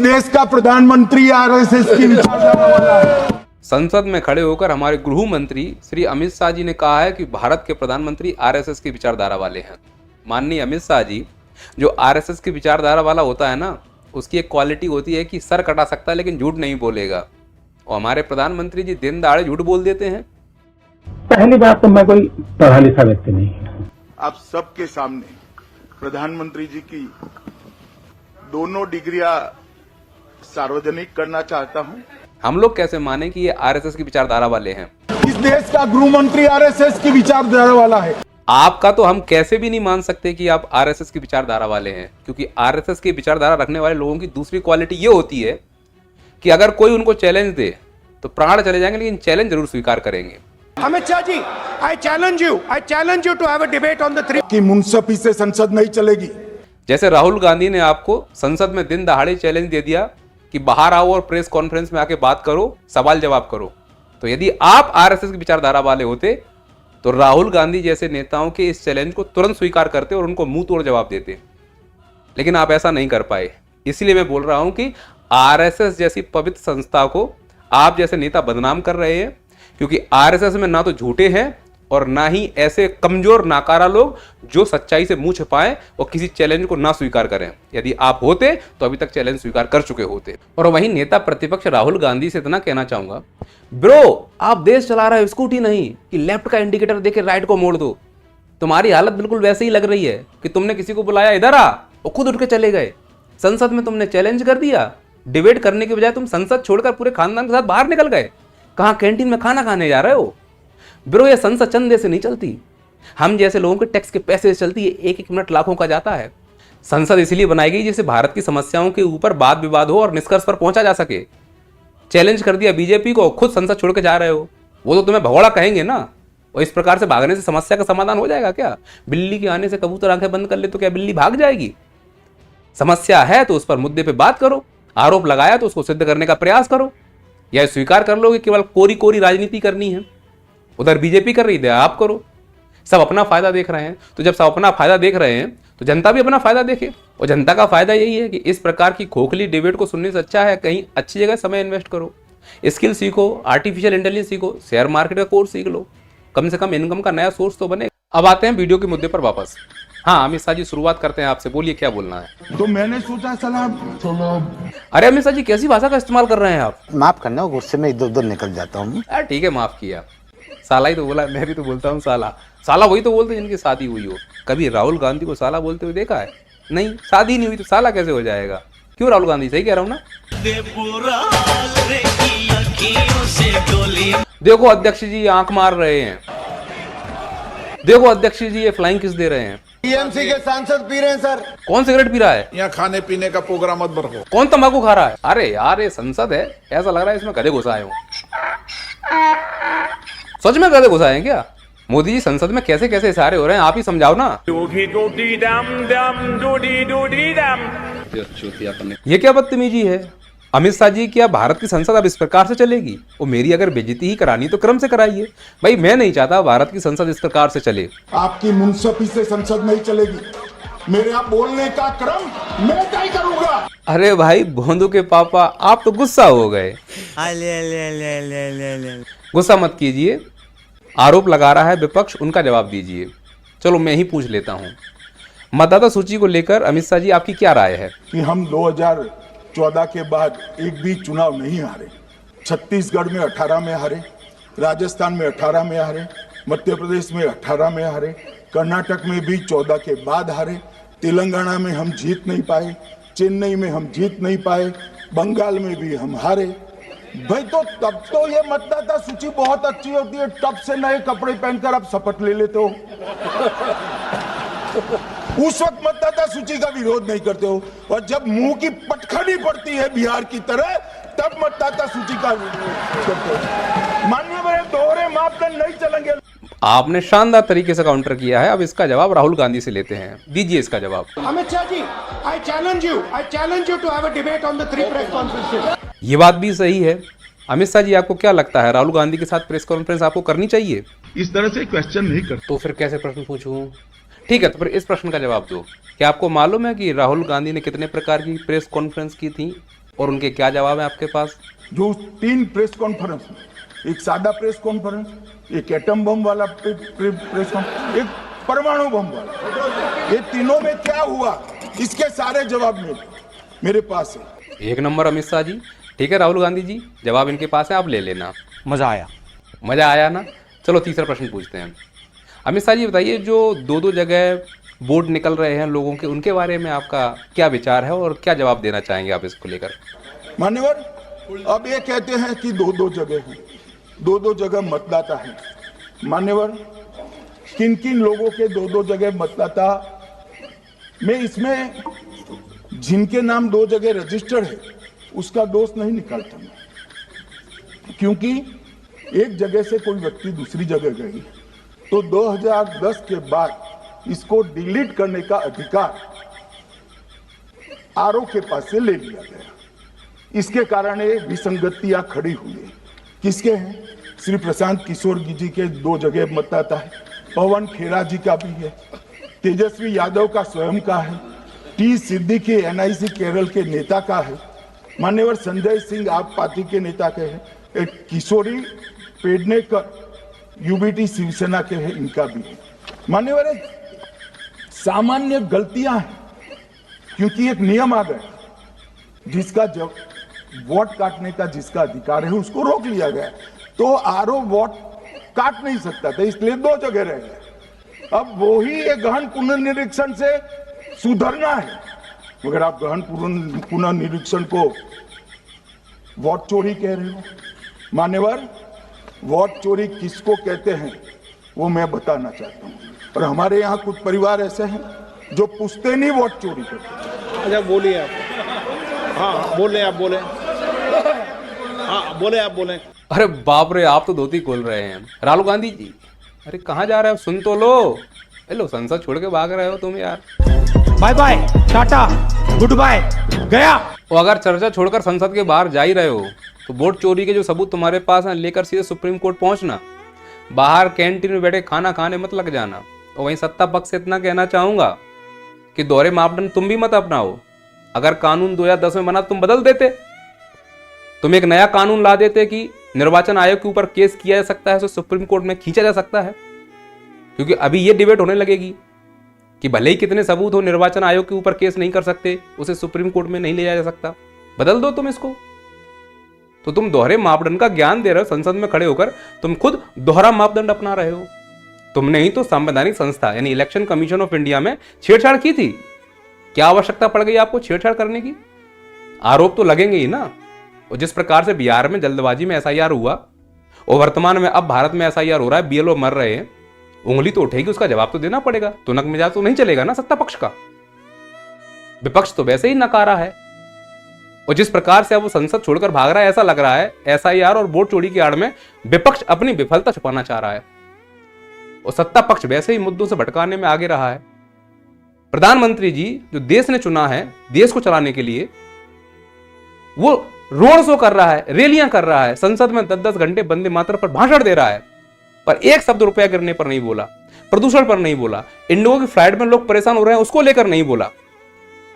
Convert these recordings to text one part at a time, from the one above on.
देश का प्रधानमंत्री आरएसएस की विचारधारा वाला है। संसद में खड़े होकर हमारे गृह मंत्री श्री अमित शाह जी ने कहा है कि भारत के प्रधानमंत्री आरएसएस की विचारधारा वाले हैं। माननीय अमित शाह जी, जो आरएसएस की विचारधारा वाला होता है ना, उसकी एक क्वालिटी होती है कि सर कटा सकता है लेकिन झूठ नहीं बोलेगा। और हमारे प्रधानमंत्री जी दिन दहाड़े झूठ बोल देते हैं। पहली बात तो मैं कोई पढ़ा लिखा व्यक्ति नहीं हूं। आप सबके सामने प्रधानमंत्री जी की दोनों डिग्रियां सार्वजनिक करना चाहता हूं। हम लोग कैसे माने कि ये आरएसएस की विचारधारा वाले हैं? इस देश का गृह मंत्री आरएसएस की विचारधारा वाला है। आपका तो हम कैसे भी नहीं मान सकते कि आप आरएसएस की विचारधारा वाले हैं, क्योंकि आरएसएस की विचारधारा रखने वाले लोगों की दूसरी क्वालिटी ये होती है कि अगर कोई उनको चैलेंज दे तो प्राण चले जाएंगे, लेकिन चैलेंज जरूर स्वीकार करेंगे। Amit Shah ji, I challenge you to have a debate on the 3 कि मुंसफी से संसद नहीं चलेगी। जैसे राहुल गांधी ने आपको संसद में दिन दहाड़े चैलेंज दे दिया कि बाहर आओ और प्रेस कॉन्फ्रेंस में आके बात करो, सवाल जवाब करो। तो यदि आप आरएसएस की विचारधारा वाले होते तो राहुल गांधी जैसे नेताओं के इस चैलेंज को तुरंत स्वीकार करते और उनको मुंह तोड़ जवाब देते, लेकिन आप ऐसा नहीं कर पाए। इसलिए मैं बोल रहा हूं कि आरएसएस जैसी पवित्र संस्था को आप जैसे नेता बदनाम कर रहे हैं, क्योंकि आरएसएस में ना तो झूठे हैं और ना ही ऐसे कमजोर नाकारा लोग जो सच्चाई से मुंह छिपाएं और किसी चैलेंज को ना स्वीकार करें। यदि आप होते तो अभी तक चैलेंज स्वीकार कर चुके होते। और वहीं नेता प्रतिपक्ष राहुल गांधी से इतना कहना चाहूंगा, ब्रो आप देश चला रहे हो स्कूटी नहीं कि लेफ्ट का इंडिकेटर देके राइट को मोड़ दो। तुम्हारी हालत बिल्कुल वैसे ही लग रही है कि तुमने किसी को बुलाया इधर आ और खुद उठ के चले गए। संसद में तुमने चैलेंज कर दिया, डिबेट करने के बजाय तुम संसद छोड़कर पूरे खानदान के साथ बाहर निकल गए। कहाँ कैंटीन में खाना खाने जा रहे हो? ब्रो ये संसद चंदे से नहीं चलती, हम जैसे लोगों के टैक्स के पैसे से चलती है। एक एक मिनट लाखों का जाता है। संसद इसलिए बनाई गई जिससे भारत की समस्याओं के ऊपर वाद विवाद हो और निष्कर्ष पर पहुंचा जा सके। चैलेंज कर दिया बीजेपी को, खुद संसद छोड़ के जा रहे हो। वो तो तुम्हें भगोड़ा कहेंगे ना। और इस प्रकार से भागने से समस्या का समाधान हो जाएगा क्या? बिल्ली के आने से कबूतर आंखें बंद कर ले तो क्या बिल्ली भाग जाएगी? समस्या है तो उस पर मुद्दे पे बात करो, आरोप लगाया तो उसको सिद्ध करने का प्रयास करो, या स्वीकार कर लो कि केवल कोरी कोरी राजनीति करनी है। उधर बीजेपी कर रही है, आप करो। सब अपना फायदा देख रहे हैं, तो जब सब अपना फायदा देख रहे हैं तो जनता भी अपना फायदा देखे। और जनता का फायदा यही है कि इस प्रकार की खोखली डिबेट को सुनने से अच्छा है कहीं अच्छी जगह समय इन्वेस्ट करो, स्किल सीखो, आर्टिफिशियल इंटेलिजेंस सीखो, शेयर मार्केट का कोर्स सीख लो, कम से कम इनकम का नया सोर्स तो बने। अब आते हैं वीडियो के मुद्दे पर वापस। हाँ अमित शाह जी, शुरुआत करते हैं आपसे, बोलिए क्या बोलना है। तो मैंने सोचा सलाह। अरे अमित शाह जी, कैसी भाषा का इस्तेमाल कर रहे हैं आप? माफ करना, गुस्से में इधर उधर निकल जाता हूँ। ठीक है, माफ किया। साला ही तो बोला, मैं भी तो बोलता हूँ साला। साला वही तो बोलते हैं जिनकी शादी हुई हो। कभी राहुल गांधी को साला बोलते हुए देखा है? नहीं, शादी नहीं हुई तो साला कैसे हो जाएगा? क्यों राहुल गांधी, सही कह रहा हूँ ना? देखो अध्यक्ष जी आंख मार रहे हैं, देखो अध्यक्ष जी ये फ्लाइंग किस दे रहे हैं। टीएमसी के सांसद पी रहे हैं सर। कौन सिगरेट पी रहा है? यहाँ खाने पीने का प्रोग्राम मत बरको। कौन तंबाकू खा रहा है? अरे यार ये संसद है, ऐसा लग रहा है इसमें गधे घुसाए हो। सच में गधे घुसाए हैं क्या? मोदी जी संसद में कैसे कैसे इशारे हो रहे हैं, आप ही समझाओ ना। ये क्या बदतमीजी है? अमित शाह जी, क्या भारत की संसद अब इस प्रकार से चलेगी? और मेरी अगर बेइज्जती ही करानी तो क्रम से कराइए भाई। मैं नहीं चाहता भारत की संसद इस प्रकार से चले। आपकी मुंसफी से संसद नहीं चलेगी। मेरे यहाँ बोलने का क्रम मैं तय करूंगा। अरे भाई भोंदू के पापा, आप तो गुस्सा हो गए। गुस्सा मत कीजिए, आरोप लगा रहा है विपक्ष, उनका जवाब दीजिए। चलो मैं ही पूछ लेता हूँ, मतदाता सूची को लेकर अमित शाह जी आपकी क्या राय है? कि हम 2014 के बाद एक भी चुनाव नहीं हारे। छत्तीसगढ़ में 18 में हारे, राजस्थान में 18 में हारे, मध्य प्रदेश में 18 में हारे, कर्नाटक में भी 14 के बाद हारे, तेलंगाना में हम जीत नहीं पाए, चेन्नई में हम जीत नहीं पाए, बंगाल में भी हम हारे। भाई तो तब तो ये मतदाता सूची बहुत अच्छी होती है, तब से नए कपड़े पहनकर आप शपथ ले लेते हो। उस वक्त मतदाता सूची का विरोध नहीं करते हो, और जब मुंह की पटखनी पड़ती है बिहार की तरह, तब मतदाता सूची का विरोध करते हो। माननीय मेरे दोहरे मापदंड नहीं चलेंगे। आपने शानदार तरीके से काउंटर किया है। अब इसका जवाब राहुल गांधी से लेते हैं, दीजिए इसका जवाब। Amit Shah ji, I challenge you to have a debate on the 3 press conferences. ये बात भी सही है। अमित शाह जी, आपको क्या लगता है राहुल गांधी के साथ प्रेस कॉन्फ्रेंस आपको करनी चाहिए? इस तरह से क्वेश्चन नहीं करते। तो फिर कैसे प्रश्न पूछूं? ठीक है, तो फिर इस प्रश्न का जवाब दो। क्या आपको मालूम है कि राहुल गांधी ने कितने प्रकार की प्रेस कॉन्फ्रेंस की थी और उनके क्या जवाब है आपके पास? जो 3 प्रेस कॉन्फ्रेंस में, एक सादा प्रेस कॉन्फ्रेंस, एक एटम बम वाला प्रेस कॉन्फ्रेंस, एक परमाणु बम वाला, ये तीनों में क्या हुआ, इसके सारे जवाब मेरे पास है। एक नंबर अमित शाह जी। ठीक है राहुल गांधी जी, जवाब इनके पास है, आप ले लेना। मजा आया। मजा आया ना? चलो तीसरा प्रश्न पूछते हैं। अमित शाह जी बताइए, जो दो जगह वोट निकल रहे हैं लोगों के, उनके बारे में आपका क्या विचार है और क्या जवाब देना चाहेंगे आप इसको लेकर? मान्यवर, अब ये कहते हैं कि दो जगह है, दो जगह मतदाता है। मान्यवर, किन किन लोगों के दो जगह मतदाता, मैं इसमें जिनके नाम 2 जगह रजिस्टर्ड है उसका दोष नहीं निकालता मैं, क्योंकि एक जगह से कोई व्यक्ति दूसरी जगह गई तो 2010 के बाद इसको डिलीट करने का अधिकार आरओ के पास से ले लिया गया। इसके कारण ये विसंगतियां खड़ी हुई है। किसके हैं? श्री प्रशांत किशोर जी के 2 जगह मतदाता है, पवन खेरा जी का भी है, तेजस्वी यादव का स्वयं का है, टी सिद्दीकी एनआईसी केरल के नेता का है, मान्यवर संजय सिंह आप पार्टी के नेता के हैं, एक किशोरी पेडनेकर यूबीटी शिवसेना के हैं, इनका भी है। मान्यवर, सामान्य गलतियां हैं, क्योंकि एक नियम आ गया जिसका जब वोट काटने का जिसका अधिकार है उसको रोक लिया गया, तो आरओ वोट काट नहीं सकता था, इसलिए 2 जगह रह गए। अब वो ही एक गहन पुनर्निरीक्षण से सुधरना है, मगर आप गहन पुनर्निरीक्षण को वोट चोरी कह रहे हो। मान्यवर, वोट चोरी किसको कहते हैं वो मैं बताना चाहता हूँ, और हमारे यहाँ कुछ परिवार ऐसे हैं जो पूछते नहीं वोट चोरी करते। अच्छा बोलिए आप। हाँ बोले आप, बोले। हाँ बोले आप, बोले। अरे बाप रे, आप तो धोती खोल रहे हैं। राहुल गांधी जी, अरे कहाँ जा रहे हो? सुन तो लो। हेलो, संसद छोड़ के भाग रहे हो तुम यार। Bye bye, tata, goodbye, गया। और अगर चर्चा छोड़कर संसद के बाहर जा ही रहे हो तो वोट चोरी के जो सबूत तुम्हारे पास हैं लेकर सीधे सुप्रीम कोर्ट पहुंचना। बाहर कैंटीन में बैठे खाना खाने मत लग जाना। और वहीं सत्ता पक्ष से इतना कहना चाहूंगा कि दोहरे मापदंड तुम भी मत अपनाओ। अगर कानून 2010 में बना तुम बदल देते, तुम एक नया कानून ला देते कि निर्वाचन आयोग के ऊपर केस किया जा सकता है, उसे सुप्रीम कोर्ट में खींचा जा सकता है। क्योंकि अभी ये डिबेट होने लगेगी कि भले ही कितने सबूत हो, निर्वाचन आयोग के ऊपर केस नहीं कर सकते, उसे सुप्रीम कोर्ट में नहीं ले जाया जा सकता। बदल दो तुम इसको। तो तुम दोहरे मापदंड का ज्ञान दे रहे हो संसद में खड़े होकर, तुम खुद दोहरा मापदंड अपना रहे हो। तुमने ही तो संवैधानिक संस्था यानी इलेक्शन कमीशन ऑफ इंडिया में छेड़छाड़ की थी। क्या आवश्यकता पड़ गई आपको छेड़छाड़ करने की? आरोप तो लगेंगे ही ना। और जिस प्रकार से बिहार में जल्दबाजी में एसआईआर हुआ और वर्तमान में अब भारत में एसआईआर हो रहा है, बीएलओ मर रहे हैं, उंगली तो उठेगी, उसका जवाब तो देना पड़ेगा। तुनक मिजाज तो नहीं चलेगा ना सत्ता पक्ष का। विपक्ष तो वैसे ही नकारा है। और जिस प्रकार से अब वो संसद छोड़कर भाग रहा है, ऐसा लग रहा है एसआईआर और वोट चोरी की आड़ में विपक्ष अपनी विफलता छुपाना चाह रहा है और सत्ता पक्ष वैसे ही मुद्दों से भटकाने में आगे रहा है। प्रधानमंत्री जी जो देश ने चुना है देश को चलाने के लिए, वो रोड शो कर रहा है, रैलियां कर रहा है, संसद में 10-10 घंटे वंदे मातरम पर भाषण दे रहा है, पर एक शब्द रुपया गिरने पर नहीं बोला, प्रदूषण पर नहीं बोला, इंडिगो की फ्लाइट में लोग परेशान हो रहे हैं उसको लेकर नहीं बोला।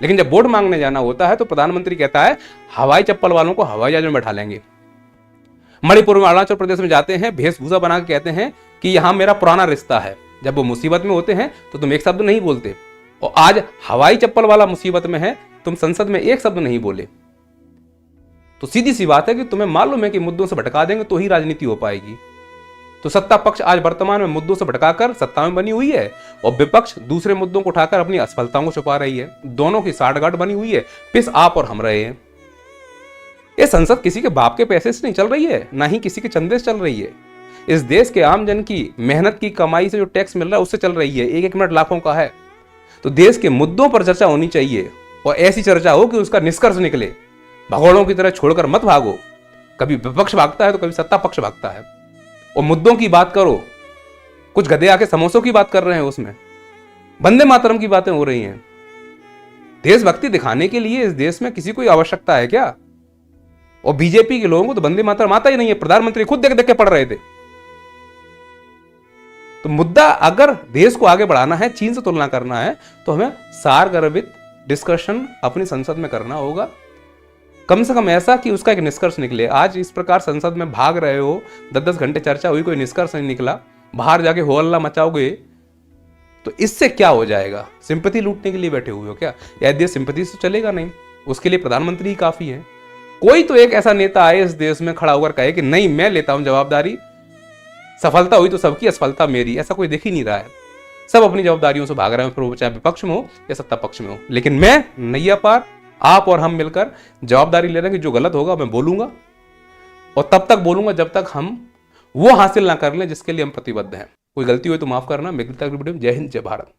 लेकिन जब वोट मांगने जाना होता है तो प्रधानमंत्री कहता है हवाई चप्पल वालों को हवाई जहाज में बैठा लेंगे। मणिपुर में, अरुणाचल प्रदेश में जाते हैं, वेशभूषा बना के कहते हैं कि यहां मेरा पुराना रिश्ता है। जब वो मुसीबत में होते हैं तो तुम एक शब्द नहीं बोलते, और आज हवाई चप्पल वाला मुसीबत में है, तुम संसद में एक शब्द नहीं बोले। तो सीधी सी बात है कि तुम्हें मालूम है कि मुद्दों से भटका देंगे तो ही राजनीति हो पाएगी। तो सत्ता पक्ष आज वर्तमान में मुद्दों से भटकाकर सत्ता में बनी हुई है और विपक्ष दूसरे मुद्दों को उठाकर अपनी असफलताओं को छुपा रही है। दोनों की साठगांठ बनी हुई है, पिस आप और हम रहे हैं। ये संसद किसी के बाप के पैसे से नहीं चल रही है, ना ही किसी के चंदे से चल रही है। इस देश के आम जन की मेहनत की कमाई से जो टैक्स मिल रहा है उससे चल रही है। एक मिनट लाखों का है। तो देश के मुद्दों पर चर्चा होनी चाहिए और ऐसी चर्चा हो कि उसका निष्कर्ष निकले। भगोड़ों की तरह छोड़कर मत भागो। कभी विपक्ष भागता है तो कभी सत्ता पक्ष भागता है। और मुद्दों की बात करो। कुछ गधे आके समोसों की बात कर रहे हैं, उसमें वंदे मातरम की बातें हो रही हैं। देशभक्ति दिखाने के लिए इस देश में किसी को आवश्यकता है क्या? और बीजेपी के लोगों को तो वंदे मातरम आता ही नहीं है। प्रधानमंत्री खुद देख देख के पढ़ रहे थे। तो मुद्दा अगर देश को आगे बढ़ाना है, चीन से तुलना करना है, तो हमें सारगर्भित डिस्कशन अपनी संसद में करना होगा। कम से कम ऐसा कि उसका एक निष्कर्ष निकले। आज इस प्रकार संसद में भाग रहे हो, 10-10 घंटे चर्चा हुई, कोई निष्कर्ष नहीं निकला, बाहर जाके हो हल्ला मचाओगे तो इससे क्या हो जाएगा? सिंपैथी लूटने के लिए बैठे हुए हो क्या? यदि सिंपैथी से चलेगा नहीं, उसके लिए प्रधानमंत्री ही काफी है। कोई तो एक ऐसा नेता आए इस देश में खड़ा होकर कहे कि नहीं मैं लेता हूं जवाबदारी, सफलता हुई तो सबकी, असफलता मेरी। ऐसा कोई दिख ही नहीं रहा है। सब अपनी जवाबदारियों से भाग रहे हैं, फिर वो चाहे विपक्ष में हो या सत्ता पक्ष में हो। लेकिन मैं नैया पार, आप और हम मिलकर जवाबदारी ले रहे हैं कि जो गलत होगा मैं बोलूंगा, और तब तक बोलूंगा जब तक हम वो हासिल ना कर लें जिसके लिए हम प्रतिबद्ध हैं। कोई गलती हुई तो माफ करना। मिलता है वीडियो में। जय हिंद, जय भारत।